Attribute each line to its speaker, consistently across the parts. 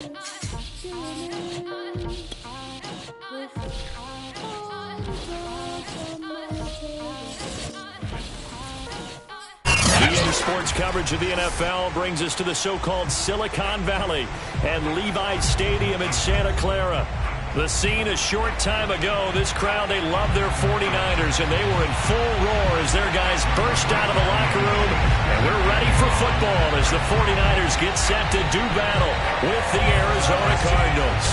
Speaker 1: EA Sports coverage of the NFL brings us to the so-called Silicon Valley and Levi's Stadium in Santa Clara. The scene a short time ago, this crowd, they love their 49ers, and they were in full roar as their guys burst out of the locker room. And we're ready for football as the 49ers get set to do battle with the Arizona Cardinals.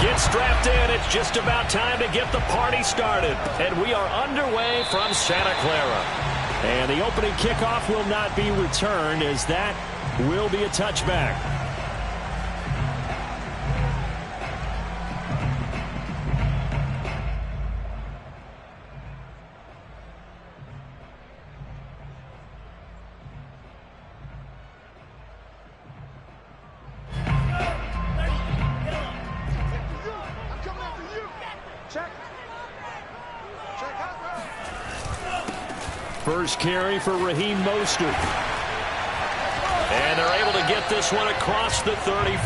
Speaker 1: Get strapped in. It's just about time to get the party started. And we are underway from Santa Clara. And the opening kickoff will not be returned, as that will be a touchback. First carry for Raheem Mostert. And they're able to get this one across the 35.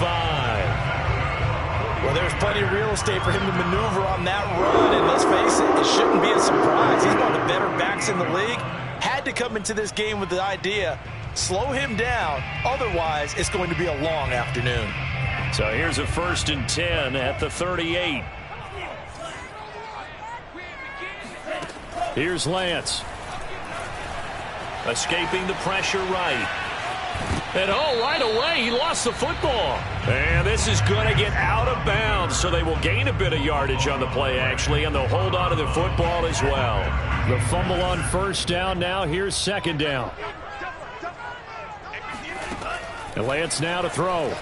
Speaker 2: Well, there's plenty of real estate for him to maneuver on that run, and let's face it, it shouldn't be a surprise. He's one of the better backs in the league. Had to come into this game with the idea, slow him down, otherwise it's going to be a long afternoon.
Speaker 1: So here's a 1st and 10 at the 38. Here's Lance. Escaping the pressure right. And right away, he lost the football. And this is going to get out of bounds, so they will gain a bit of yardage on the play, actually, and they'll hold on to the football as well. The fumble on 1st down. Now here's 2nd down. And Lance now to throw.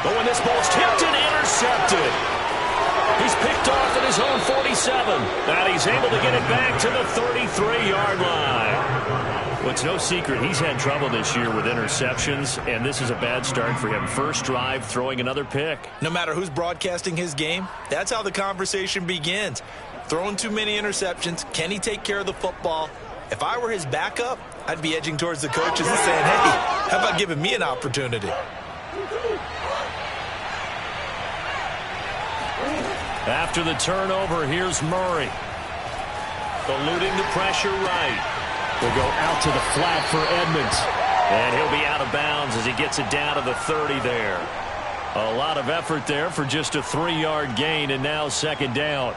Speaker 1: But when this ball's tipped and intercepted, he's picked off at his own 47. And he's able to get it back to the 33-yard line. Well, it's no secret he's had trouble this year with interceptions, and this is a bad start for him. First drive, throwing another pick.
Speaker 2: No matter who's broadcasting his game, that's how the conversation begins. Throwing too many interceptions. Can he take care of the football? If I were his backup, I'd be edging towards the coaches and saying, hey, how about giving me an opportunity?
Speaker 1: After the turnover, here's Murray. Eluding the pressure right. Will go out to the flat for Edmonds. And he'll be out of bounds as he gets it down to the 30 there. A lot of effort there for just a 3-yard gain, and now 2nd down.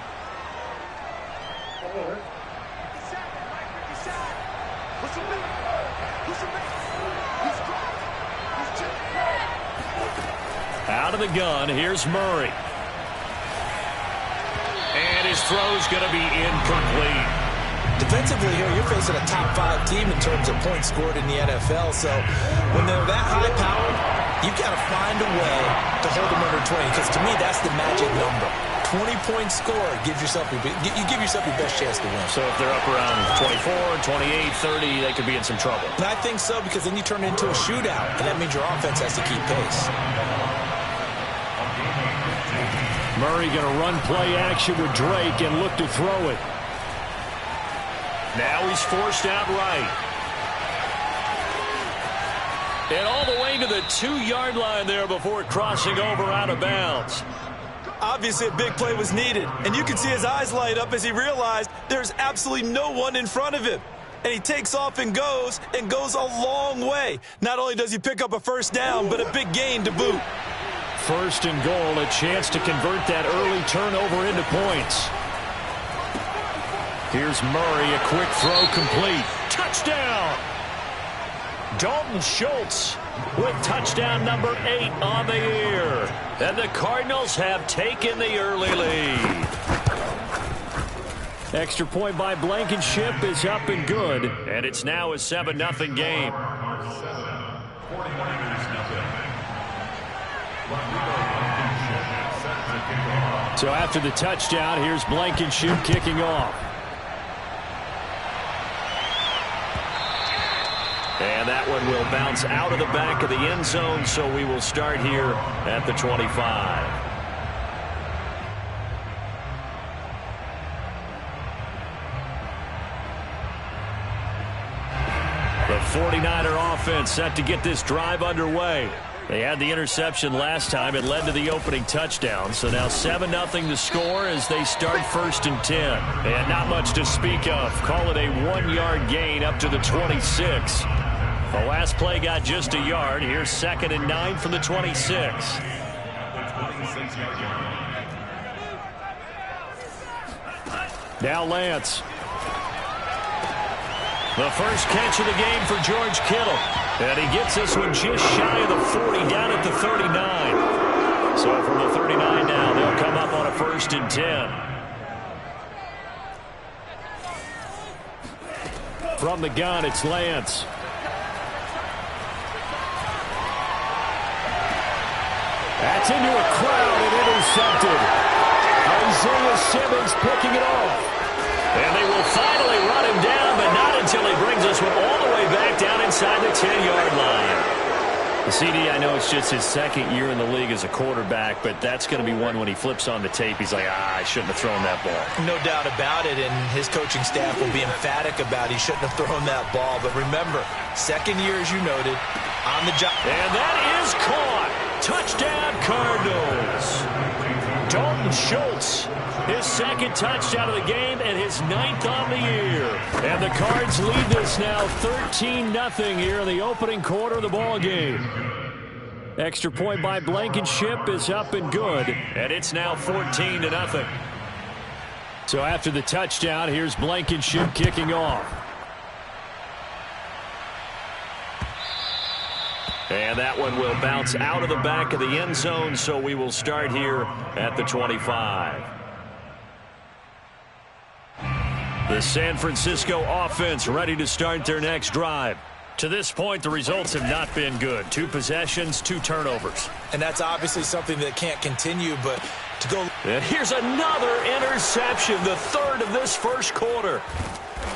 Speaker 1: Out of the gun, here's Murray. And his throw's going to be incomplete.
Speaker 2: Defensively here, you're facing a top 5 team in terms of points scored in the NFL. So when they're that high-powered, you've got to find a way to hold them under 20. Because to me, that's the magic number. 20-point score gives yourself you give yourself your best chance to win.
Speaker 1: So if they're up around 24, 28, 30, they could be in some trouble.
Speaker 2: And I think so, because then you turn it into a shootout, and that means your offense has to keep pace.
Speaker 1: Murray going to run play action with Drake and look to throw it. Now he's forced out right. And all the way to the 2-yard line there before crossing over out of bounds.
Speaker 2: Obviously a big play was needed, and you can see his eyes light up as he realized there's absolutely no one in front of him. And he takes off and goes a long way. Not only does he pick up a 1st down, but a big gain to boot.
Speaker 1: 1st and goal, a chance to convert that early turnover into points. Here's Murray, a quick throw complete. Touchdown! Dalton Schultz with touchdown number 8 on the year. And the Cardinals have taken the early lead. Extra point by Blankenship is up and good. And it's now a 7-0 game. So after the touchdown, here's Blankenship kicking off. And that one will bounce out of the back of the end zone, so we will start here at the 25. The 49er offense set to get this drive underway. They had the interception last time. It led to the opening touchdown. So now 7-0 to score as they start 1st and 10. And not much to speak of. Call it a 1-yard gain up to the 26. The last play got just a yard. Here's 2nd and 9 from the 26. Now Lance. The first catch of the game for George Kittle. And he gets this one just shy of the 40, down at the 39. So from the 39 now, they'll come up on a 1st and 10. From the gun, it's Lance. That's into a crowd and intercepted. Isaiah Simmons picking it off. And they will finally run him down, but not until he brings this one all the way back down inside the 10-yard line. The CD, I know it's just his 2nd year in the league as a quarterback, but that's going to be one when he flips on the tape. He's like, I shouldn't have thrown that ball.
Speaker 2: No doubt about it, and his coaching staff will be emphatic about he shouldn't have thrown that ball. But remember, 2nd year, as you noted, on the job.
Speaker 1: And that is caught. Touchdown, Cardinals. Dalton Schultz, his 2nd touchdown of the game and his 9th on the year. And the Cards lead this now 13-0 here in the opening quarter of the ball game. Extra point by Blankenship is up and good, and it's now 14-0. So after the touchdown, here's Blankenship kicking off. And that one will bounce out of the back of the end zone, so we will start here at the 25. The San Francisco offense ready to start their next drive. To this point, the results have not been good. 2 possessions, 2 turnovers.
Speaker 2: And that's obviously something that can't continue, but to go.
Speaker 1: And here's another interception, the 3rd of this first quarter.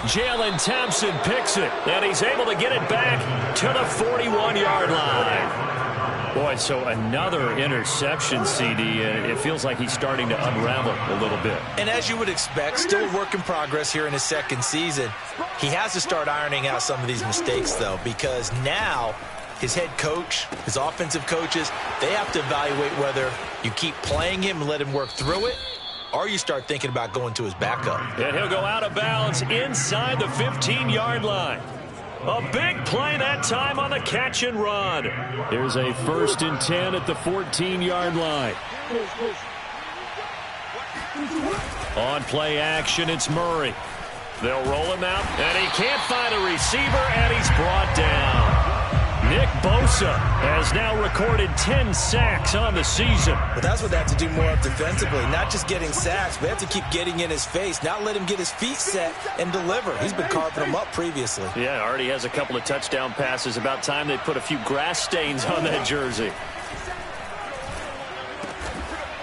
Speaker 1: Jalen Thompson picks it, and he's able to get it back to the 41-yard line. Boy, so another interception, CD. It feels like he's starting to unravel a little bit.
Speaker 2: And as you would expect, still a work in progress here in his 2nd season. He has to start ironing out some of these mistakes, though, because now his head coach, his offensive coaches, they have to evaluate whether you keep playing him and let him work through it, or you start thinking about going to his backup.
Speaker 1: And he'll go out of bounds inside the 15-yard line. A big play that time on the catch and run. Here's a 1st and 10 at the 14-yard line. On play action, it's Murray. They'll roll him out, and he can't find a receiver, and he's brought down. Nick Bosa has now recorded 10 sacks on the season.
Speaker 2: But that's what they have to do more of defensively. Not just getting sacks, but they have to keep getting in his face, not let him get his feet set and deliver. He's been carving them up previously.
Speaker 1: Yeah, already has a couple of touchdown passes. About time they put a few grass stains on that jersey.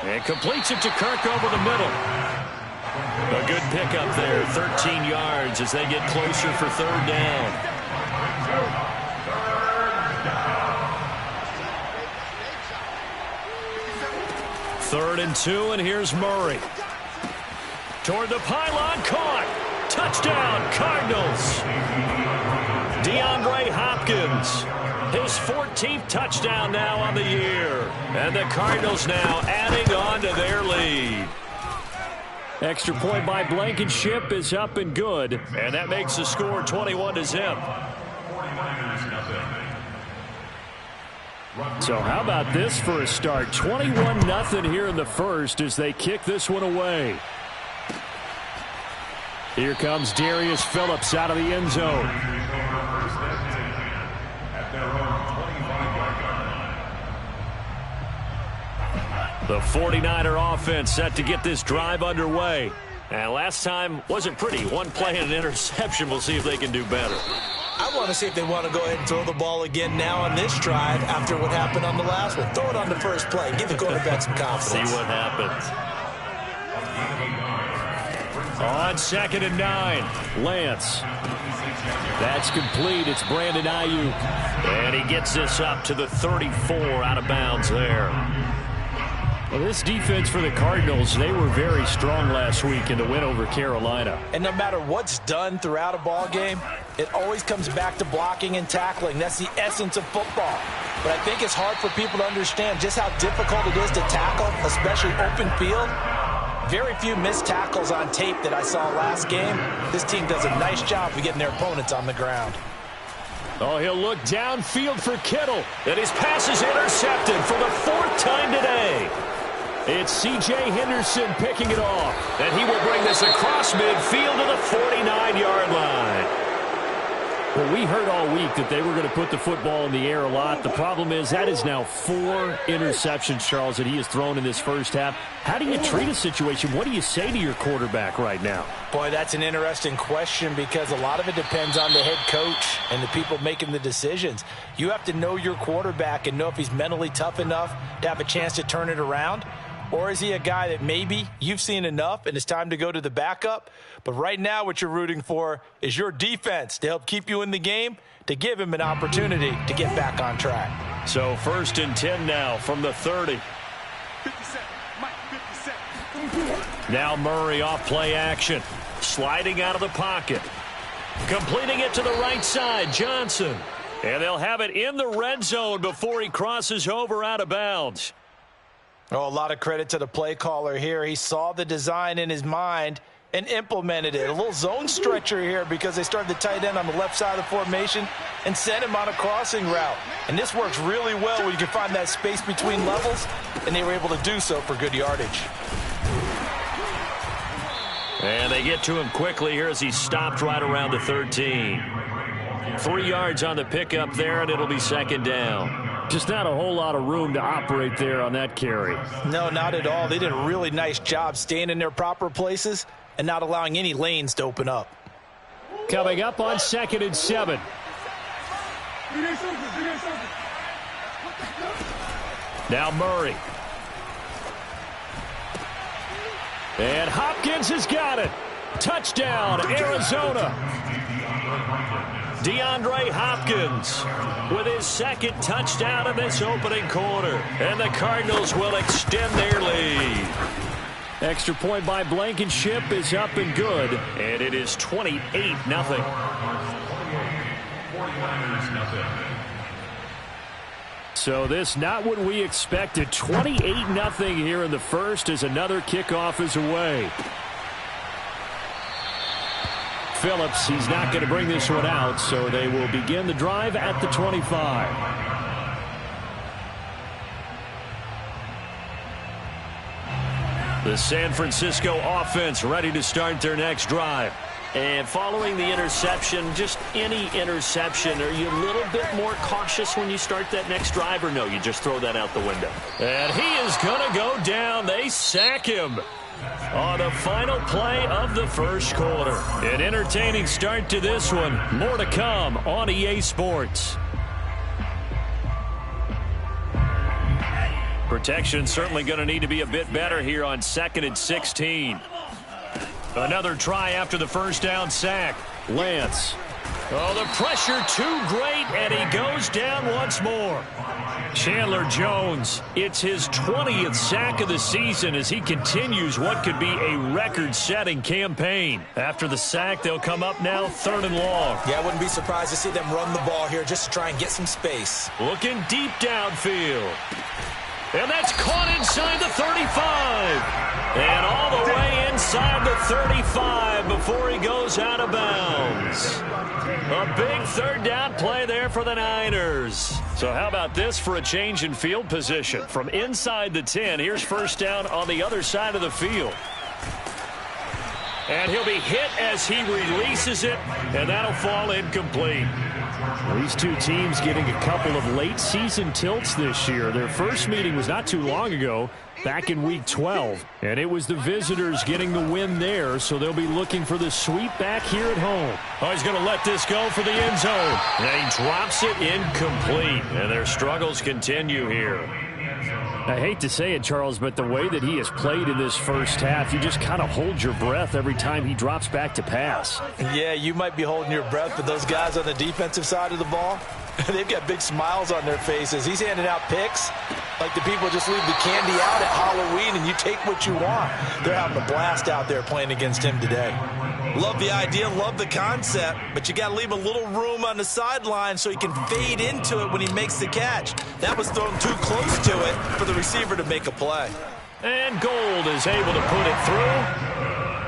Speaker 1: And completes it to Kirk over the middle. A good pickup there, 13 yards as they get closer for 3rd down. 3rd and 2, and here's Murray. Toward the pylon, caught. Touchdown, Cardinals. DeAndre Hopkins, his 14th touchdown now on the year. And the Cardinals now adding on to their lead. Extra point by Blankenship is up and good, and that makes the score 21-0. So how about this for a start? 21-0 here in the first as they kick this one away. Here comes Darius Phillips out of the end zone. The 49er offense set to get this drive underway. And last time wasn't pretty. One play and an interception. We'll see if they can do better.
Speaker 2: I want to see if they want to go ahead and throw the ball again now on this drive after what happened on the last one. Throw it on the first play. Give the quarterback some confidence.
Speaker 1: See what happens. On 2nd and 9, Lance. That's complete. It's Brandon Ayuk. And he gets this up to the 34 out of bounds there. Well, this defense for the Cardinals, they were very strong last week in the win over Carolina.
Speaker 2: And no matter what's done throughout a ball game, it always comes back to blocking and tackling. That's the essence of football. But I think it's hard for people to understand just how difficult it is to tackle, especially open field. Very few missed tackles on tape that I saw last game. This team does a nice job of getting their opponents on the ground.
Speaker 1: Oh, he'll look downfield for Kittle. And his pass is intercepted for the 4th time today. It's C.J. Henderson picking it off. And he will bring this across midfield to the 49-yard line. Well, we heard all week that they were going to put the football in the air a lot. The problem is that is now 4 interceptions, Charles, that he has thrown in this first half. How do you treat a situation? What do you say to your quarterback right now?
Speaker 2: Boy, that's an interesting question because a lot of it depends on the head coach and the people making the decisions. You have to know your quarterback and know if he's mentally tough enough to have a chance to turn it around. Or is he a guy that maybe you've seen enough and it's time to go to the backup? But right now what you're rooting for is your defense to help keep you in the game, to give him an opportunity to get back on track.
Speaker 1: So 1st and 10 now from the 30. Now Murray off play action. Sliding out of the pocket. Completing it to the right side, Johnson. And they'll have it in the red zone before he crosses over out of bounds.
Speaker 2: Oh, a lot of credit to the play caller here. He saw the design in his mind and implemented it. A little zone stretcher here because they started the tight end on the left side of the formation and sent him on a crossing route. And this works really well when you can find that space between levels, and they were able to do so for good yardage.
Speaker 1: And they get to him quickly here as he stopped right around the 13. 3 yards on the pickup there, and it'll be 2nd down. Just not a whole lot of room to operate there on that carry.
Speaker 2: No, not at all. They did a really nice job staying in their proper places and not allowing any lanes to open up.
Speaker 1: Coming up on 2nd and 7. Now Murray. And Hopkins has got it. Touchdown, Arizona. DeAndre Hopkins with his 2nd touchdown of this opening quarter. And the Cardinals will extend their lead. Extra point by Blankenship is up and good. And it is 28-0. So this not what we expected. 28-0 here in the first as another kickoff is away. Phillips, he's not going to bring this one out, so they will begin the drive at the 25. The San Francisco offense ready to start their next drive. And following the interception, just any interception, are you a little bit more cautious when you start that next drive, or no, you just throw that out the window? And he is going to go down. They sack him on the final play of the first quarter. An entertaining start to this one. More to come on EA Sports. Protection certainly going to need to be a bit better here on 2nd and 16. Another try after the first down sack. Lance. Oh, the pressure too great, and he goes down once more. Chandler Jones, it's his 20th sack of the season as he continues what could be a record-setting campaign. After the sack, they'll come up now 3rd and long.
Speaker 2: Yeah, I wouldn't be surprised to see them run the ball here just to try and get some space.
Speaker 1: Looking deep downfield. And that's caught inside the 35. And all the way inside the 35 before he goes out of bounds. A big 3rd down play there for the Niners. So how about this for a change in field position? From inside the 10, here's 1st down on the other side of the field. And he'll be hit as he releases it, and that'll fall incomplete. These two teams getting a couple of late season tilts this year. Their first meeting was not too long ago, back in week 12. And it was the visitors getting the win there, so they'll be looking for the sweep back here at home. Oh, he's going to let this go for the end zone. And he drops it incomplete. And their struggles continue here. I hate to say it, Charles, but the way that he has played in this first half, you just kind of hold your breath every time he drops back to pass.
Speaker 2: Yeah, you might be holding your breath, but those guys on the defensive side of the ball, They've got big smiles on their faces. He's handing out picks like the people just leave the candy out at Halloween and you take what you want. They're having a blast out there playing against him today. Love the idea, love the concept, but you got to leave a little room on the sideline so he can fade into it when he makes the catch. That was thrown too close to it for the receiver to make a play.
Speaker 1: And Gould is able to put it through.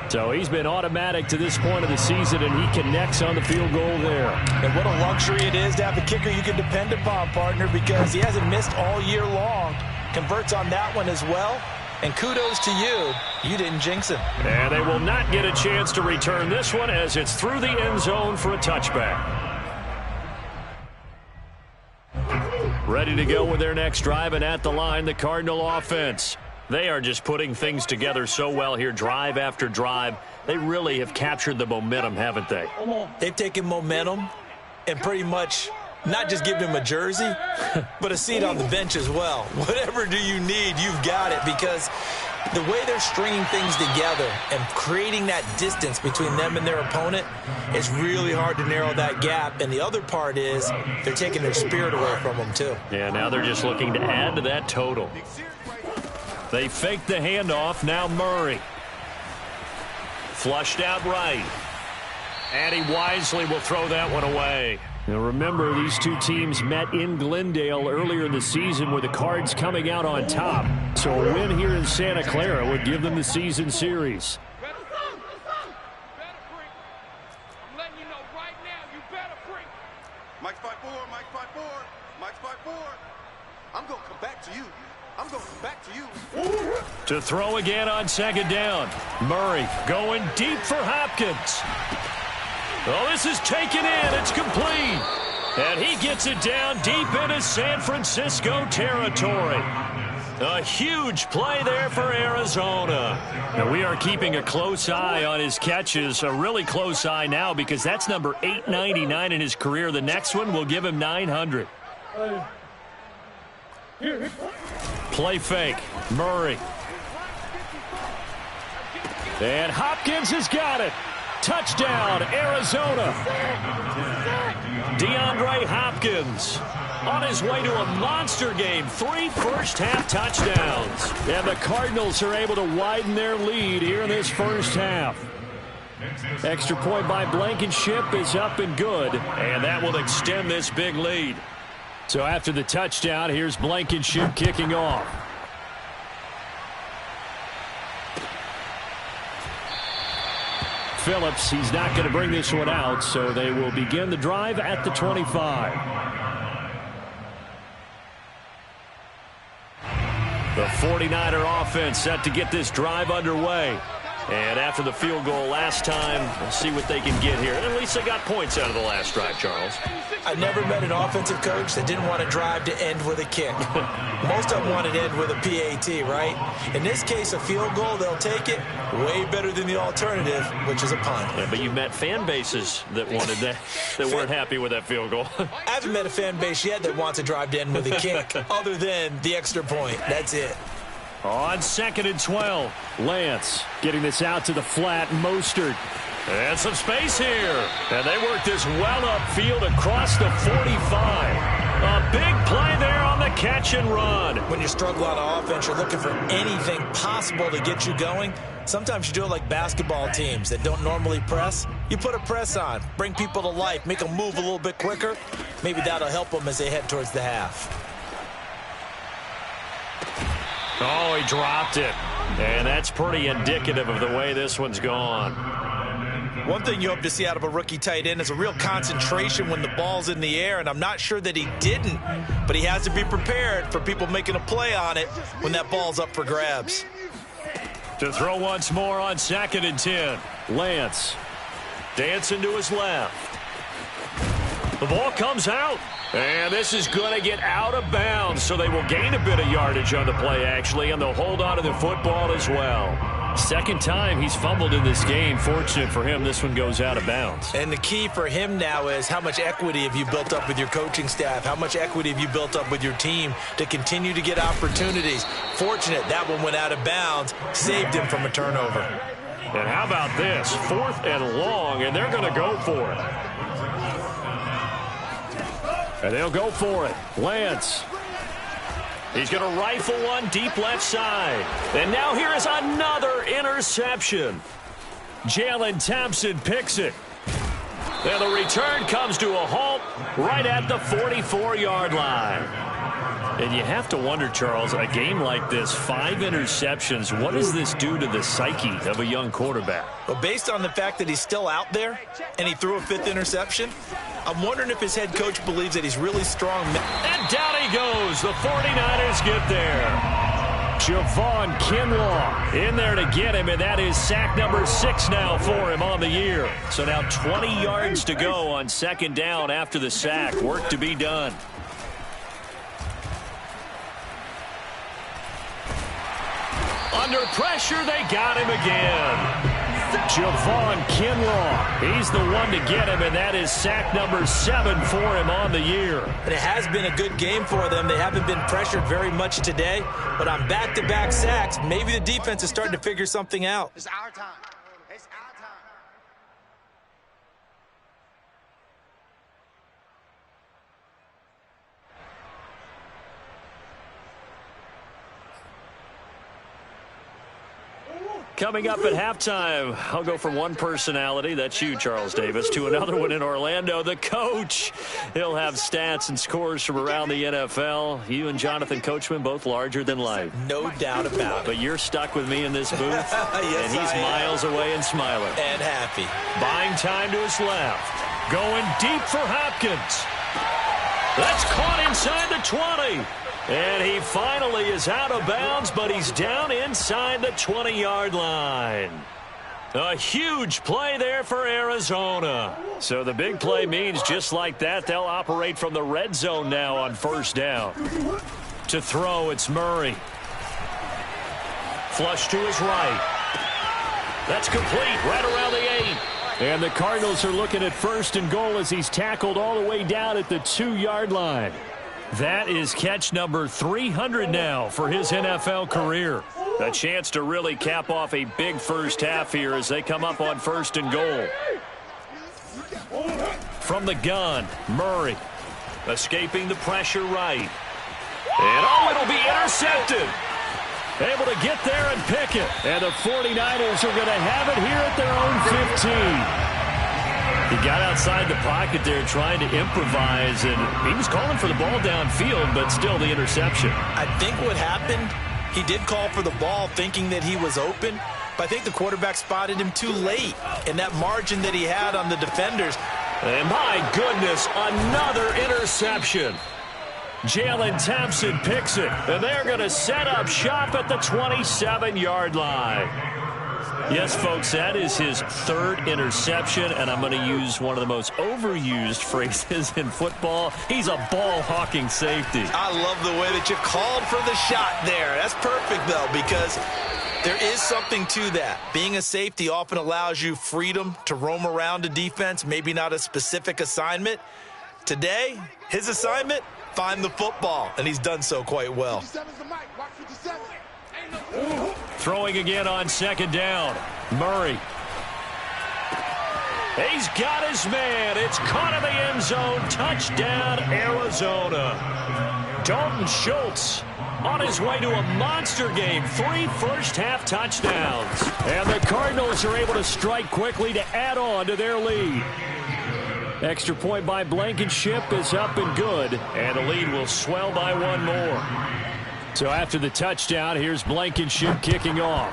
Speaker 1: So he's been automatic to this point of the season, and he connects on the field goal there.
Speaker 2: And what a luxury it is to have a kicker you can depend upon, partner, because he hasn't missed all year long. Converts on that one as well. And kudos to you. You didn't jinx him.
Speaker 1: And they will not get a chance to return this one as it's through the end zone for a touchback. Ready to go with their next drive, and at the line, the Cardinal offense. They are just putting things together so well here, drive after drive. They really have captured the momentum, haven't they?
Speaker 2: They've taken momentum and pretty much not just given him a jersey, but a seat on the bench as well. Whatever do you need, you've got it, because the way they're stringing things together and creating that distance between them and their opponent, it's really hard to narrow that gap. And the other part is they're taking their spirit away from them, too.
Speaker 1: Yeah, now they're just looking to add to that total. They fake the handoff. Now Murray. Flushed out right. And he wisely will throw that one away. Now remember, these two teams met in Glendale earlier in the season with the Cards coming out on top. So a win here in Santa Clara would give them the season series.
Speaker 3: Mike's 5-4, Mike's 5-4, Mike's 5-4. I'm going to come back to you. I'm going to come back to you.
Speaker 1: To throw again on second down. Murray going deep for Hopkins. Oh, this is taken in. It's complete. And he gets it down deep into San Francisco territory. A huge play there for Arizona. Now we are keeping a close eye on his catches, a really close eye now, because that's number 899 in his career. The next one will give him 900. Play fake. Murray. And Hopkins has got it. Touchdown, Arizona. DeAndre Hopkins on his way to a monster game. 3 first-half touchdowns. And the Cardinals are able to widen their lead here in this first half. Extra point by Blankenship is up and good. And that will extend this big lead. So after the touchdown, here's Blankenship kicking off. Phillips, he's not going to bring this one out, so they will begin the drive at the 25. The 49er offense set to get this drive underway. And after the field goal last time, we'll see what they can get here. And at least they got points out of the last drive, Charles.
Speaker 2: I never met an offensive coach that didn't want a drive to end with a kick. Most of them want it to end with a PAT, right? In this case, a field goal, they'll take it. Way better than the alternative, which is a punt.
Speaker 1: Yeah, but you've met fan bases that wanted that, that weren't happy with that field goal.
Speaker 2: I haven't met a fan base yet that wants a drive to end with a kick, other than the extra point. That's it.
Speaker 1: On 2nd and 12, Lance getting this out to the flat. Mostert. And some space here. And they work this well upfield across the 45. A big play there on the catch and run.
Speaker 2: When you struggle on offense, you're looking for anything possible to get you going. Sometimes you do it like basketball teams that don't normally press. You put a press on, bring people to life, make them move a little bit quicker. Maybe that'll help them as they head towards the half.
Speaker 1: Oh, he dropped it. And that's pretty indicative of the way this one's gone.
Speaker 2: One thing you hope to see out of a rookie tight end is a real concentration when the ball's in the air, and I'm not sure that he didn't, but he has to be prepared for people making a play on it when that ball's up for grabs.
Speaker 1: To throw once more on 2nd and 10. Lance dancing to his left. The ball comes out. And this is going to get out of bounds, so they will gain a bit of yardage on the play, actually, and they'll hold on to the football as well. Second time he's fumbled in this game. Fortunate for him, this one goes out of bounds.
Speaker 2: And the key for him now is how much equity have you built up with your coaching staff? How much equity have you built up with your team to continue to get opportunities? Fortunate that one went out of bounds, saved him from a turnover.
Speaker 1: And how about this? 4th and long, and they're going to go for it. And they'll go for it. Lance. He's going to rifle one deep left side. And now here is another interception. Jalen Thompson picks it. And the return comes to a halt right at the 44-yard line. And you have to wonder, Charles, a game like this, 5 interceptions, what does this do to the psyche of a young quarterback?
Speaker 2: Well, based on the fact that he's still out there and he threw a 5th interception, I'm wondering if his head coach believes that he's really strong.
Speaker 1: And down he goes. The 49ers get there. Javon Kinlaw in there to get him, and that is sack number 6 now for him on the year. So now 20 yards to go on 2nd down after the sack. Work to be done. Under pressure, they got him again. Javon Kinlaw, he's the one to get him, and that is sack number 7 for him on the year.
Speaker 2: And it has been a good game for them. They haven't been pressured very much today, but on back-to-back sacks, maybe the defense is starting to figure something out.
Speaker 3: It's our time. It's our time.
Speaker 1: Coming up at halftime, I'll go from one personality, that's you, Charles Davis, to another one in Orlando, the coach. He'll have stats and scores from around the NFL. You and Jonathan Coachman, both larger than life.
Speaker 2: No doubt about it.
Speaker 1: But you're stuck with me in this booth,
Speaker 2: yes,
Speaker 1: and he's miles away and smiling.
Speaker 2: And happy.
Speaker 1: Buying time to his left. Going deep for Hopkins. That's caught inside the 20. And he finally is out of bounds, but he's down inside the 20-yard line. A huge play there for Arizona. So the big play means just like that, they'll operate from the red zone now on 1st down. To throw, it's Murray. Flush to his right. That's complete right around the 8. And the Cardinals are looking at 1st and goal as he's tackled all the way down at the 2-yard line. That is catch number 300 now for his NFL career. A chance to really cap off a big first half here as they come up on 1st and goal. From the gun, Murray. Escaping the pressure right. And it'll be intercepted. Able to get there and pick it. And the 49ers are going to have it here at their own 15. He got outside the pocket there trying to improvise, and he was calling for the ball downfield, but still the interception.
Speaker 2: I think what happened, he did call for the ball thinking that he was open, but I think the quarterback spotted him too late, and that margin that he had on the defenders.
Speaker 1: And my goodness, another interception. Jalen Thompson picks it, and they're going to set up shop at the 27-yard line. Yes, folks, that is his 3rd interception, and I'm going to use one of the most overused phrases in football. He's a ball-hawking safety.
Speaker 2: I love the way that you called for the shot there. That's perfect, though, because there is something to that. Being a safety often allows you freedom to roam around a defense, maybe not a specific assignment. Today, his assignment, find the football, and he's done so quite well.
Speaker 1: Throwing again on 2nd down. Murray. He's got his man. It's caught in the end zone. Touchdown, Arizona. Dalton Schultz on his way to a monster game. 3 first-half touchdowns. And the Cardinals are able to strike quickly to add on to their lead. Extra point by Blankenship is up and good. And the lead will swell by 1 more. So after the touchdown, here's Blankenship kicking off.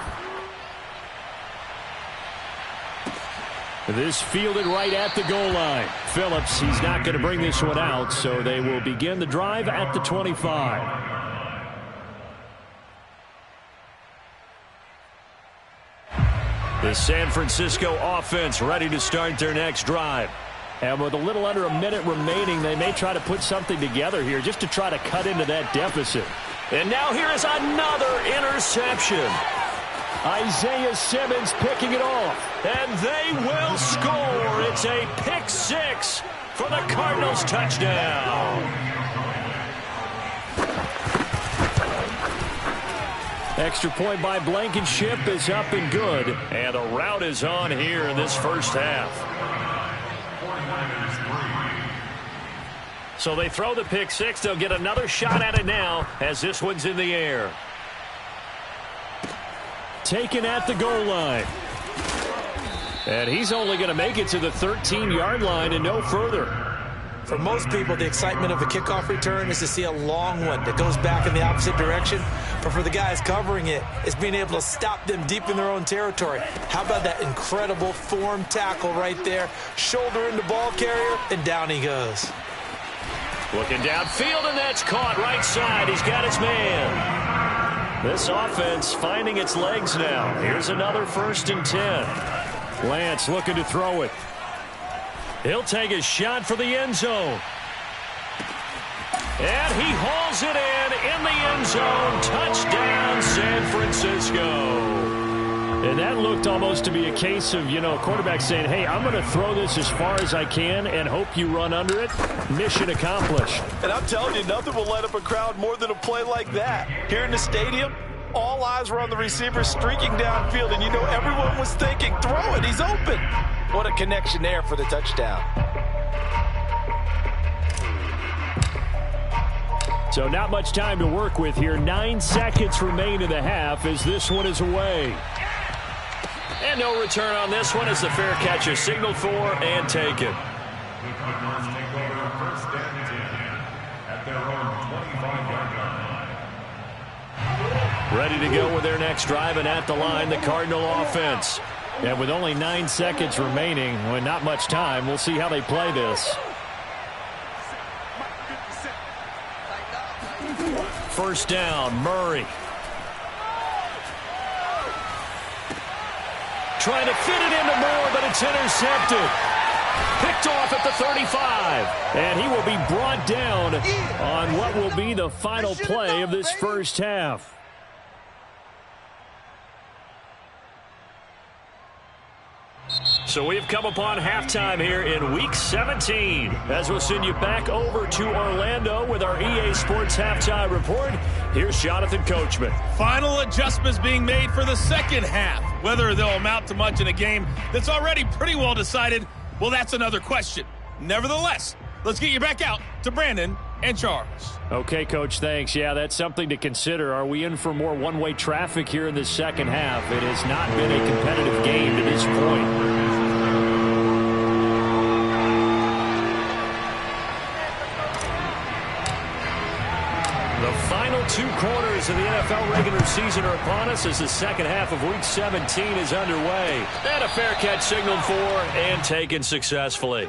Speaker 1: This fielded right at the goal line. Phillips, he's not going to bring this one out, so they will begin the drive at the 25. The San Francisco offense ready to start their next drive. And with a little under a minute remaining, they may try to put something together here just to try to cut into that deficit. And now here is another interception. Isaiah Simmons picking it off. And they will score. It's a pick 6 for the Cardinals touchdown. Extra point by Blankenship is up and good. And the route is on here in this first half. So they throw the pick six. They'll get another shot at it now as this one's in the air. Taken at the goal line. And he's only going to make it to the 13-yard line and no further.
Speaker 2: For most people, the excitement of a kickoff return is to see a long one that goes back in the opposite direction. But for the guys covering it, it's being able to stop them deep in their own territory. How about that incredible form tackle right there? Shoulder in the ball carrier, and down he goes.
Speaker 1: Looking downfield, and that's caught right side. He's got his man. This offense finding its legs now. Here's another 1st and 10. Lance looking to throw it. He'll take a shot for the end zone. And he hauls it in the end zone. Touchdown, San Francisco. And that looked almost to be a case of, quarterback saying, hey, I'm going to throw this as far as I can and hope you run under it. Mission accomplished.
Speaker 4: And I'm telling you, nothing will light up a crowd more than a play like that. Here in the stadium, all eyes were on the receiver streaking downfield, and everyone was thinking, throw it, he's open. What a connection there for the touchdown.
Speaker 1: So not much time to work with here. 9 seconds remain in the half as this one is away. And no return on this one as the fair catch is signaled for and taken. Ready to go with their next drive, and at the line, the Cardinal offense. And with only 9 seconds remaining, with not much time, we'll see how they play this. First down, Murray. Trying to fit it into Moore, but it's intercepted. Picked off at the 35. And he will be brought down on what will be the final play of this first half. So we've come upon halftime here in Week 17. As we'll send you back over to Orlando with our EA Sports Halftime Report. Here's Jonathan Coachman.
Speaker 5: Final adjustments being made for the second half. Whether they'll amount to much in a game that's already pretty well decided, well, that's another question. Nevertheless, let's get you back out to Brandon and Charles.
Speaker 1: Okay, Coach, thanks. Yeah, that's something to consider. Are we in for more one-way traffic here in the second half? It has not been a competitive game to this point. The final 2 quarters of the NFL regular season are upon us as the second half of Week 17 is underway. And a fair catch signaled for and taken successfully.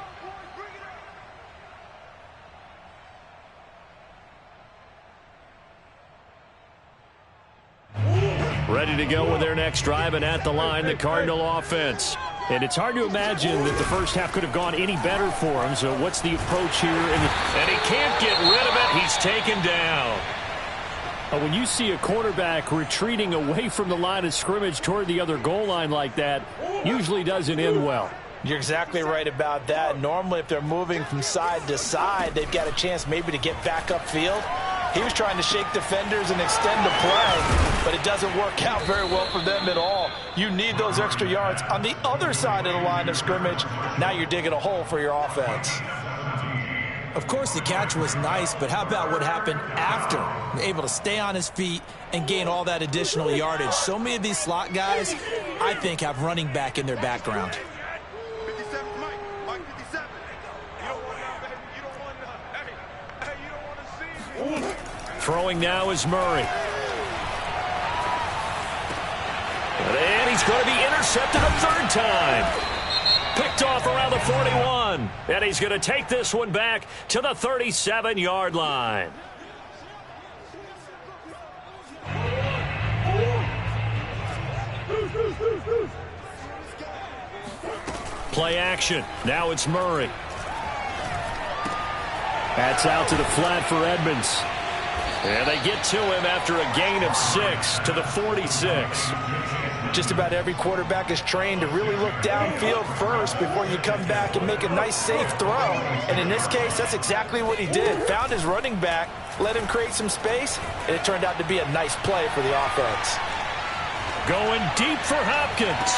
Speaker 1: Ready to go with their next drive, and at the line, the Cardinal offense. And it's hard to imagine that the first half could have gone any better for him. So what's the approach here? And he can't get rid of it. He's taken down. When you see a quarterback retreating away from the line of scrimmage toward the other goal line like that, usually doesn't end well.
Speaker 2: You're exactly right about that. Normally, if they're moving from side to side, they've got a chance maybe to get back upfield. He was trying to shake defenders and extend the play, but it doesn't work out very well for them at all. You need those extra yards on the other side of the line of scrimmage. Now you're digging a hole for your offense. Of course, the catch was nice, but how about what happened after? Able to stay on his feet and gain all that additional yardage. So many of these slot guys, I think, have running back in their background.
Speaker 3: 57, Mike 57.
Speaker 1: Throwing now is Murray. And he's going to be intercepted a third time. Picked off around the 41. And he's going to take this one back to the 37-yard line. Play action. Now it's Murray. That's out to the flat for Edmonds. And they get to him after a gain of 6 to the 46.
Speaker 2: Just about every quarterback is trained to really look downfield first before you come back and make a nice, safe throw. And in this case, that's exactly what he did. Found his running back, let him create some space, and it turned out to be a nice play for the offense.
Speaker 1: Going deep for Hopkins.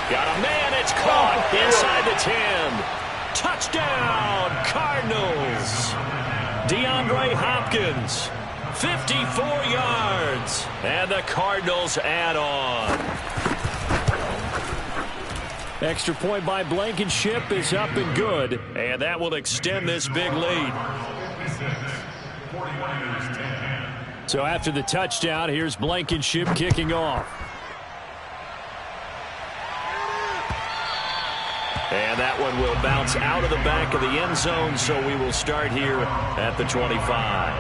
Speaker 1: Got a man, it's caught inside the 10. Touchdown, Cardinals. DeAndre Hopkins, 54 yards. And the Cardinals add on. Extra point by Blankenship is up and good. And that will extend this big lead. So after the touchdown, here's Blankenship kicking off. And that one will bounce out of the back of the end zone, so we will start here at the 25.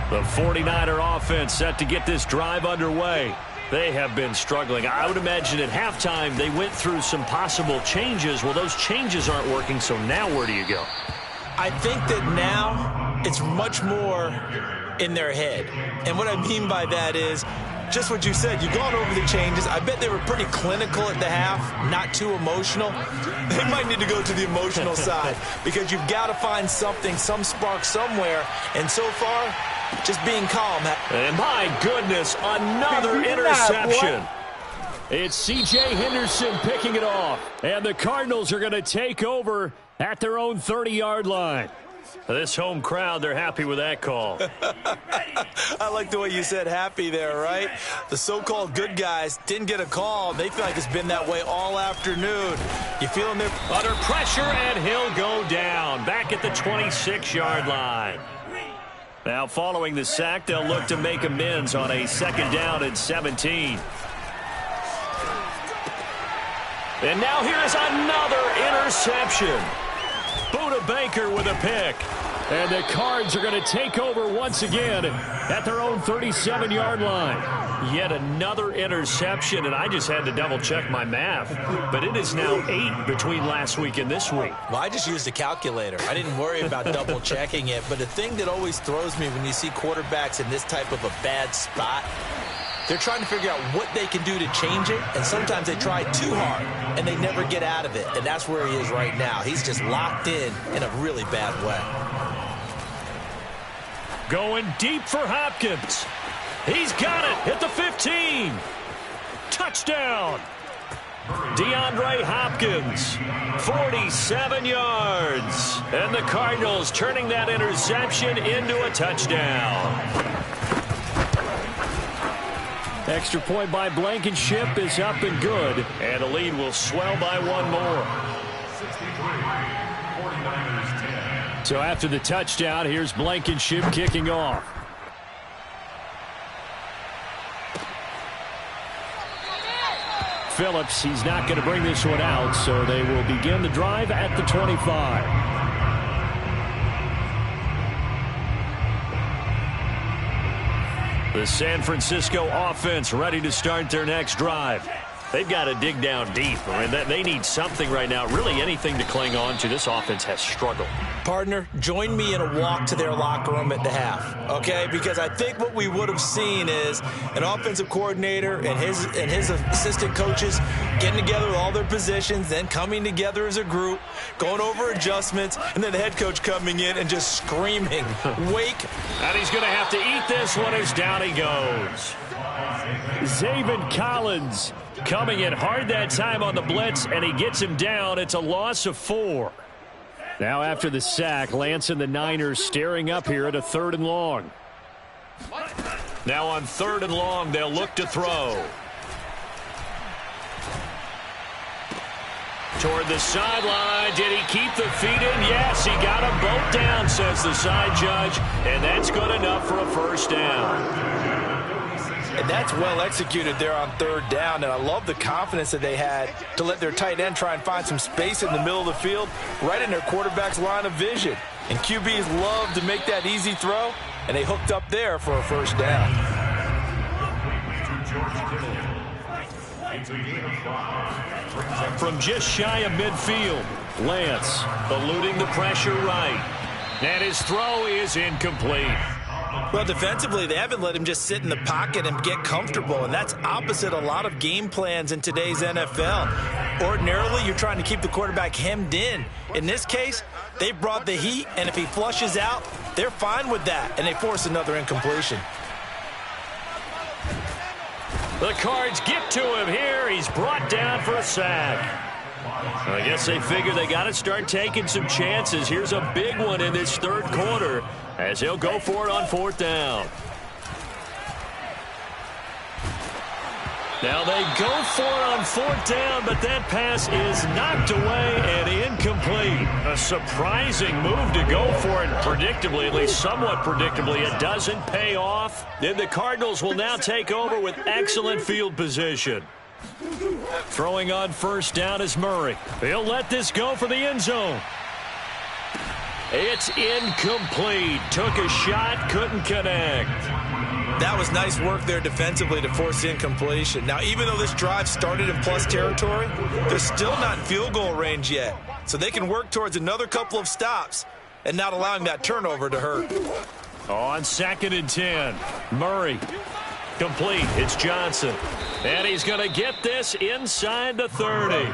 Speaker 1: The 49er offense set to get this drive underway. They have been struggling. I would imagine at halftime they went through some possible changes. Well, those changes aren't working, so now where do you go?
Speaker 2: I think that now it's much more in their head. And what I mean by that is just what you said. You've gone over the changes. I bet they were pretty clinical at the half, not too emotional. They might need to go to the emotional side because you've got to find something, some spark somewhere. And so far, just being calm.
Speaker 1: And my goodness, another interception. It's C.J. Henderson picking it off. And the Cardinals are going to take over at their own 30-yard line. This home crowd, they're happy with that call.
Speaker 2: I like the way you said happy there, right? The so-called good guys didn't get a call. They feel like it's been that way all afternoon. You feeling their...
Speaker 1: Under pressure, and he'll go down. Back at the 26-yard line. Now, following the sack, they'll look to make amends on a 2nd down and 17. And now here's another interception. Buda Baker with a pick. And the Cards are going to take over once again at their own 37-yard line. Yet another interception, and I just had to double-check my math. But it is now 8 between last week and this week.
Speaker 2: Well, I just used a calculator. I didn't worry about double-checking it. But the thing that always throws me when you see quarterbacks in this type of a bad spot, they're trying to figure out what they can do to change it, and sometimes they try too hard, and they never get out of it. And that's where he is right now. He's just locked in a really bad way.
Speaker 1: Going deep for Hopkins. He's got it at the 15. Touchdown. DeAndre Hopkins, 47 yards. And the Cardinals turning that interception into a touchdown. Extra point by Blankenship is up and good. And the lead will swell by one more. So after the touchdown, here's Blankenship kicking off. Phillips, he's not going to bring this one out, so they will begin the drive at the 25. The San Francisco offense ready to start their next drive. They've got to dig down deep. I mean, they need something right now, really anything to cling on to. This offense has struggled.
Speaker 2: Partner, join me in a walk to their locker room at the half, okay? Because I think what we would have seen is an offensive coordinator and his assistant coaches getting together with all their positions, then coming together as a group, going over adjustments, and then the head coach coming in and just screaming, wake.
Speaker 1: And he's going to have to eat this one as down he goes. Zaven Collins coming in hard that time on the blitz, and he gets him down. It's a loss of 4. Now after the sack, Lance and the Niners staring up here at a 3rd and long. Now on 3rd and long, they'll look to throw. Toward the sideline. Did he keep the feet in? Yes, he got them both down, says the side judge. And that's good enough for a 1st down.
Speaker 2: And that's well executed there on 3rd down. And I love the confidence that they had to let their tight end try and find some space in the middle of the field, right in their quarterback's line of vision. And QBs love to make that easy throw, and they hooked up there for a 1st down.
Speaker 1: From just shy of midfield, Lance eluding the pressure right. And his throw is incomplete.
Speaker 2: Well, defensively, they haven't let him just sit in the pocket and get comfortable, and that's opposite a lot of game plans in today's NFL. Ordinarily, you're trying to keep the quarterback hemmed in. In this case, they brought the heat, and if he flushes out, they're fine with that, and they force another incompletion.
Speaker 1: The Cards get to him here. He's brought down for a sack. I guess they figure they got to start taking some chances. Here's a big one in this third quarter as he'll go for it on fourth down. Now they go for it on fourth down, but that pass is knocked away and incomplete. A surprising move to go for it. Predictably, at least somewhat predictably, it doesn't pay off. Then the Cardinals will now take over with excellent field position. Throwing on first down is Murray. He'll let this go for the end zone. It's incomplete. Took a shot, couldn't connect.
Speaker 2: That was nice work there defensively to force incompletion. Now, even though this drive started in plus territory, they're still not in field goal range yet. So they can work towards another couple of stops and not allowing that turnover to hurt.
Speaker 1: On 2nd and 10, Murray. Complete. It's Johnson. And he's going to get this inside the 30.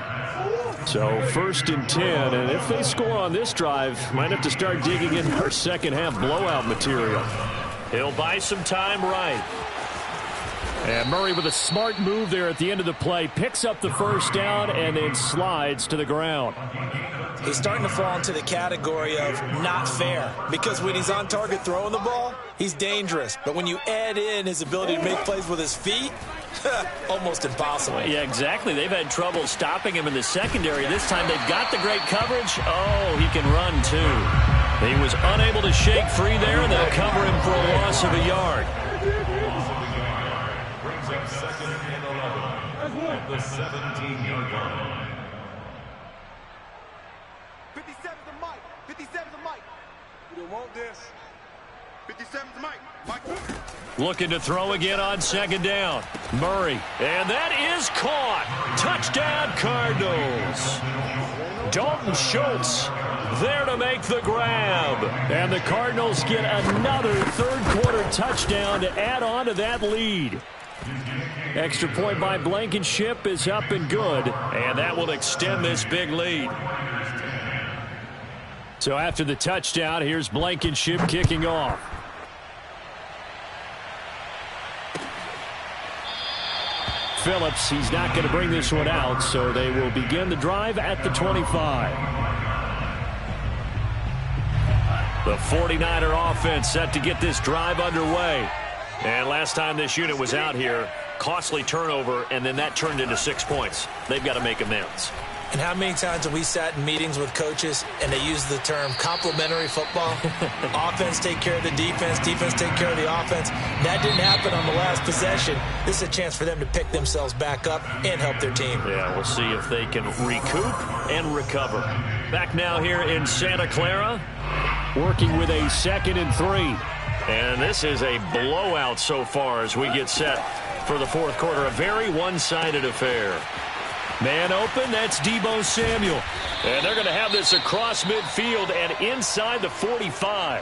Speaker 1: So 1st and 10, and if they score on this drive, might have to start digging in our second half blowout material. He'll buy some time right. And Murray with a smart move there at the end of the play. Picks up the first down and then slides to the ground.
Speaker 2: He's starting to fall into the category of not fair. Because when he's on target throwing the ball, he's dangerous. But when you add in his ability to make plays with his feet, almost impossible.
Speaker 1: Yeah, exactly. They've had trouble stopping him in the secondary. This time they've got the great coverage. Oh, he can run too. He was unable to shake free there, and they'll cover him for a loss of a yard.
Speaker 6: Brings up 2nd and 11 at the 17-yard line.
Speaker 3: 57's the Mike. 57's the Mike. We don't want this. 57's Mike. Mike.
Speaker 1: Looking to throw again on 2nd down. Murray. And that is caught. Touchdown, Cardinals. Dalton Schultz there to make the grab. And the Cardinals get another third-quarter touchdown to add on to that lead. Extra point by Blankenship is up and good. And that will extend this big lead. So after the touchdown, here's Blankenship kicking off. Phillips, he's not going to bring this one out, so they will begin the drive at the 25. The 49er offense set to get this drive underway. And last time this unit was out here, costly turnover, and then that turned into 6 points. They've got to make amends.
Speaker 2: And how many times have we sat in meetings with coaches and they use the term complementary football? Offense take care of the defense, defense take care of the offense. That didn't happen on the last possession. This is a chance for them to pick themselves back up and help their team.
Speaker 1: Yeah, we'll see if they can recoup and recover. Back now here in Santa Clara, working with a 2nd and 3. And this is a blowout so far as we get set for the fourth quarter. A very one-sided affair. Man open, that's Deebo Samuel. And they're going to have this across midfield and inside the 45.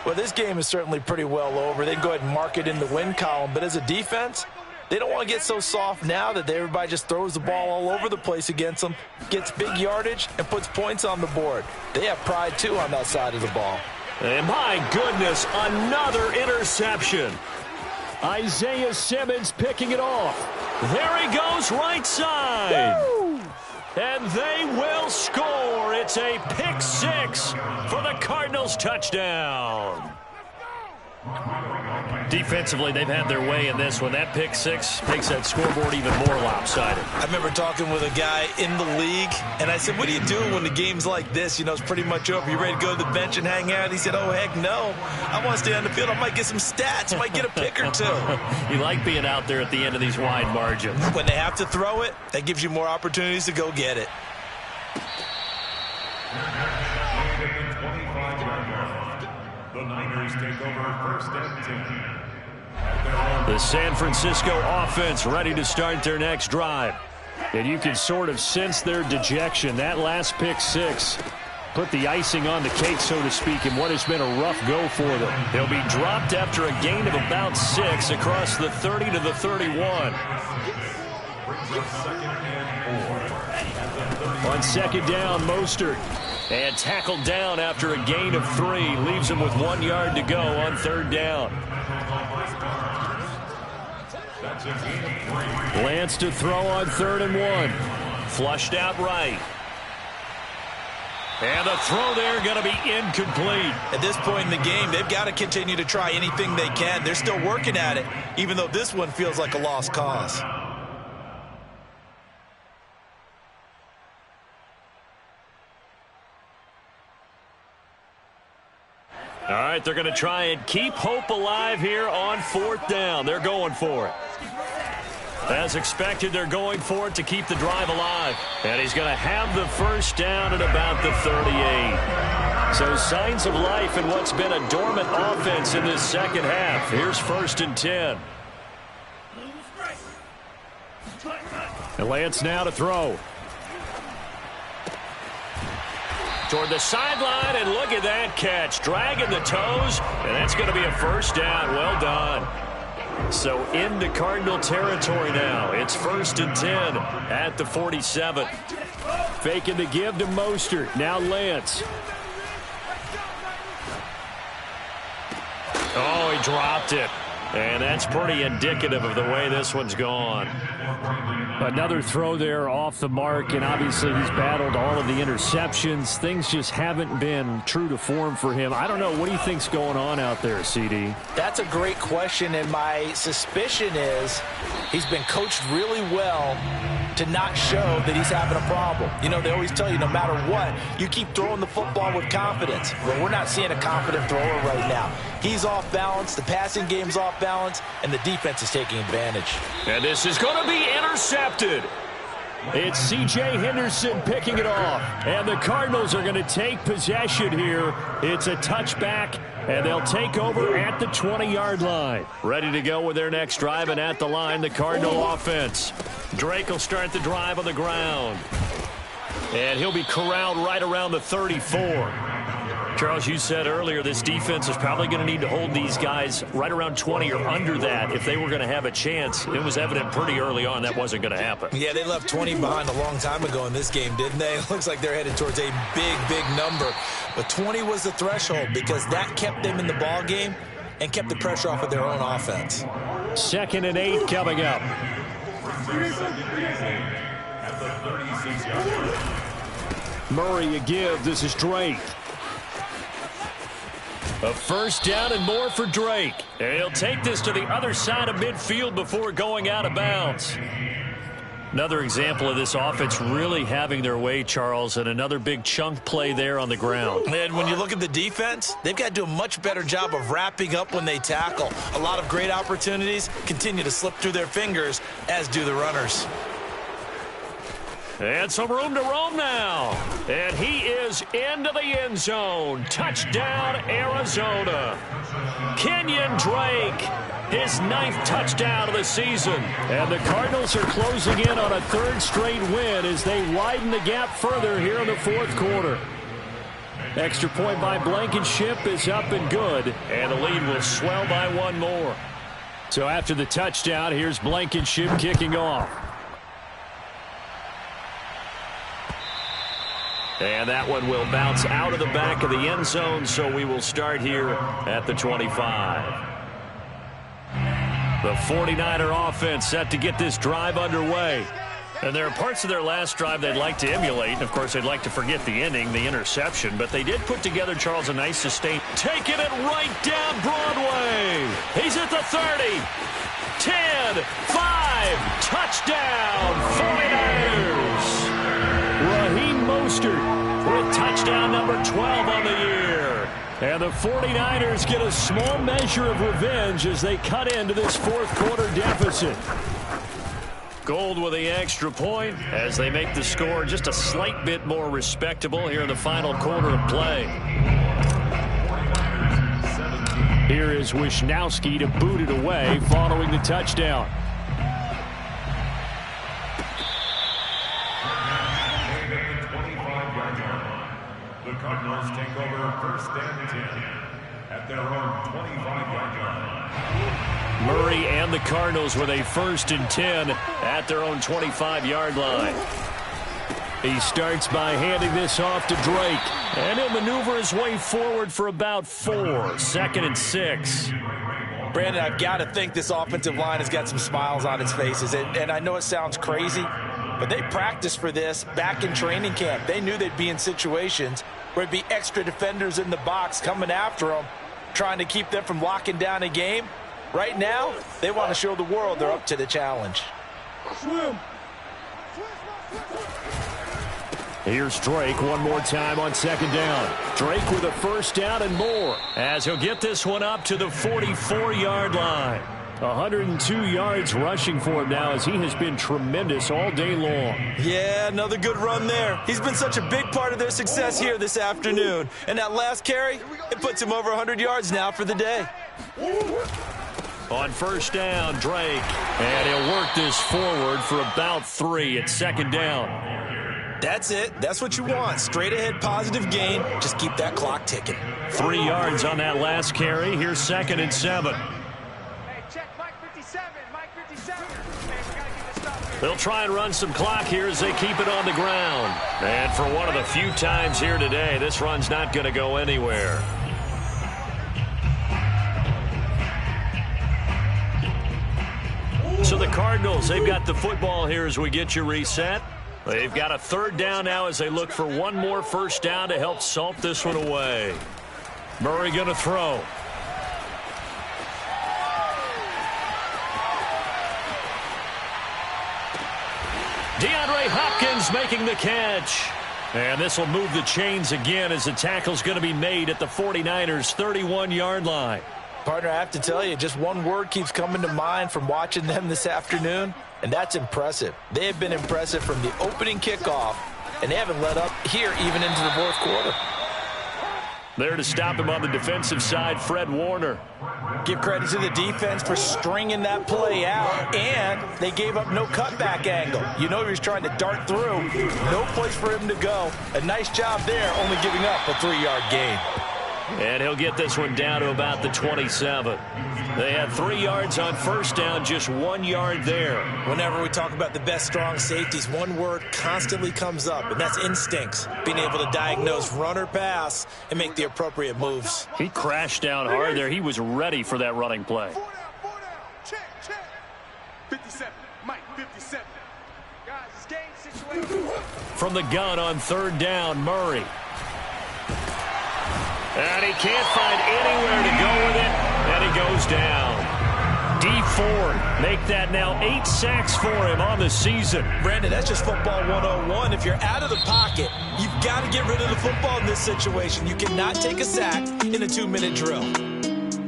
Speaker 2: Well, this game is certainly pretty well over. They can go ahead and mark it in the win column. But as a defense, they don't want to get so soft now that everybody just throws the ball all over the place against them, gets big yardage, and puts points on the board. They have pride, too, on that side of the ball. And
Speaker 1: my goodness, another interception. Isaiah Simmons picking it off. There he goes, right side. Woo! And they will score. It's a pick 6 for the Cardinals touchdown. Defensively, they've had their way in this one. That pick 6 makes that scoreboard even more lopsided.
Speaker 2: I remember talking with a guy in the league, and I said, what do you do when the game's like this? You know, it's pretty much over. You ready to go to the bench and hang out? He said, oh, heck no. I want to stay on the field. I might get some stats. I might get a pick or two.
Speaker 1: You like being out there at the end of these wide margins.
Speaker 2: When they have to throw it, that gives you more opportunities to go get it.
Speaker 6: The Niners take over 1st and 10.
Speaker 1: The San Francisco offense ready to start their next drive. And you can sort of sense their dejection. That last pick 6 put the icing on the cake, so to speak, in what has been a rough go for them. They'll be dropped after a gain of about 6 across the 30 to the 31. On 2nd down, Mostert. And tackled down after a gain of 3. Leaves him with 1 yard to go on 3rd down. Lance to throw on 3rd and 1. flushed out right. And the throw there going to be incomplete.
Speaker 2: At this point in the game, they've got to continue to try anything they can. They're still working at it, even though this one feels like a lost cause.
Speaker 1: All right, they're going to try and keep hope alive here on 4th down. They're going for it. As expected, they're going for it to keep the drive alive. And he's going to have the first down at about the 38. So signs of life in what's been a dormant offense in this second half. Here's 1st and 10. And Lance now to throw. Toward the sideline, and look at that catch. Dragging the toes, and that's going to be a first down. Well done. So into Cardinal territory now. It's 1st and 10 at the 47. Faking the give to Mostert. Now Lance. Oh, he dropped it. And that's pretty indicative of the way this one's gone.
Speaker 7: Another throw there off the mark, and obviously he's battled all of the interceptions. Things just haven't been true to form for him. I don't know. What do you think's going on out there, CD?
Speaker 2: That's a great question, and my suspicion is he's been coached really well to not show that he's having a problem. You know, they always tell you no matter what, you keep throwing the football with confidence. Well, we're not seeing a confident thrower right now. He's off balance, the passing game's off balance, and the defense is taking advantage.
Speaker 1: And this is going to be intercepted.
Speaker 7: It's C.J. Henderson picking it off. And the Cardinals are going to take possession here. It's a touchback, and they'll take over at the 20-yard line.
Speaker 1: Ready to go with their next drive, and at the line, the Cardinal offense. Drake will start the drive on the ground. And he'll be corralled right around the 34. Charles, you said earlier this defense is probably going to need to hold these guys right around 20 or under that if they were going to have a chance. It was evident pretty early on that wasn't going to happen.
Speaker 2: Yeah, they left 20 behind a long time ago in this game, didn't they? It looks like they're headed towards a big, big number. But 20 was the threshold because that kept them in the ball game and kept the pressure off of their own offense.
Speaker 7: 2nd and 8 coming up. Murray a give. This is Drake.
Speaker 1: A first down and more for Drake. And he'll take this to the other side of midfield before going out of bounds. Another example of this offense really having their way, Charles, and another big chunk play there on the ground.
Speaker 2: And when you look at the defense, they've got to do a much better job of wrapping up when they tackle. A lot of great opportunities continue to slip through their fingers, as do the runners.
Speaker 1: And some room to roam now. And he is into the end zone. Touchdown, Arizona. Kenyon Drake, his 9th touchdown of the season.
Speaker 7: And the Cardinals are closing in on a 3rd straight win as they widen the gap further here in the 4th quarter. Extra point by Blankenship is up and good.
Speaker 1: And the lead will swell by one more.
Speaker 7: So after the touchdown, here's Blankenship kicking off.
Speaker 1: And that one will bounce out of the back of the end zone, so we will start here at the 25. The 49er offense set to get this drive underway. And there are parts of their last drive they'd like to emulate. Of course, they'd like to forget the ending, the interception. But they did put together, Charles, a nice sustain. Taking it right down Broadway. He's at the 30. 10, 5, touchdown, 49ers.
Speaker 7: Raheem Mostert
Speaker 1: with touchdown number 12 on the year.
Speaker 7: And the 49ers get a small measure of revenge as they cut into this 4th quarter deficit.
Speaker 1: Gold with the extra point as they make the score just a slight bit more respectable here in the final quarter of play.
Speaker 7: Here is Wisnowski to boot it away following the touchdown.
Speaker 6: The Cardinals take over 1st and 10 at their own 25-yard line.
Speaker 1: Murray and the Cardinals with a 1st and 10 at their own 25-yard line.
Speaker 7: He starts by handing this off to Drake.
Speaker 1: And he'll maneuver his way forward for about 4. 2nd and 6.
Speaker 2: Brandon, I've got to think this offensive line has got some smiles on its faces. And I know it sounds crazy, But they practiced for this back in training camp. They knew they'd be in situations where there'd be extra defenders in the box coming after them, trying to keep them from locking down a game. Right now, they want to show the world they're up to the challenge.
Speaker 7: Here's Drake one more time on second down. Drake with a first down and more,
Speaker 1: as he'll get this one up to the 44-yard line.
Speaker 7: 102 yards rushing for him now, as he has been tremendous all day long.
Speaker 2: Yeah, another good run there. He's been such a big part of their success here this afternoon. And that last carry, it puts him over 100 yards now for the day.
Speaker 1: On first down, Drake. And he'll work this forward for about 3 at second down.
Speaker 2: That's it. That's what you want. Straight ahead, positive gain. Just keep that clock ticking.
Speaker 1: 3 yards on that last carry. Here's 2nd and 7.
Speaker 3: Hey, check Mike 57. Mike 57. Hey, we gotta get this stuff.
Speaker 1: They'll try and run some clock here as they keep it on the ground. And for one of the few times here today, this run's not going to go anywhere. So the Cardinals, they've got the football here as we get you reset. They've got a 3rd down now as they look for one more first down to help salt this one away. Murray going to throw. DeAndre Hopkins making the catch. And this will move the chains again as the tackle's going to be made at the 49ers' 31-yard line.
Speaker 2: Partner, I have to tell you, just one word keeps coming to mind from watching them this afternoon, and that's impressive. They have been impressive from the opening kickoff, and they haven't let up here even into the 4th quarter.
Speaker 1: There to stop him on the defensive side, Fred Warner.
Speaker 2: Give credit to the defense for stringing that play out, and they gave up no cutback angle. You know he was trying to dart through. No place for him to go. A nice job there, only giving up a 3-yard gain.
Speaker 1: And he'll get this one down to about the 27. They had 3 yards on first down, just 1 yard there.
Speaker 2: Whenever we talk about the best strong safeties, one word constantly comes up, and that's instincts. Being able to diagnose run or pass and make the appropriate moves.
Speaker 7: He crashed down hard there. He was ready for that running play.
Speaker 3: 4 down. Check. 57. Mike 57. Guys, it's game situation.
Speaker 1: From the gun on 3rd down, Murray. And he can't find anywhere to go with it, and he goes down. Dee Ford make that now 8 sacks for him on the season.
Speaker 2: Brandon, that's just football 101. If you're out of the pocket, you've got to get rid of the football in this situation. You cannot take a sack in a 2-minute drill.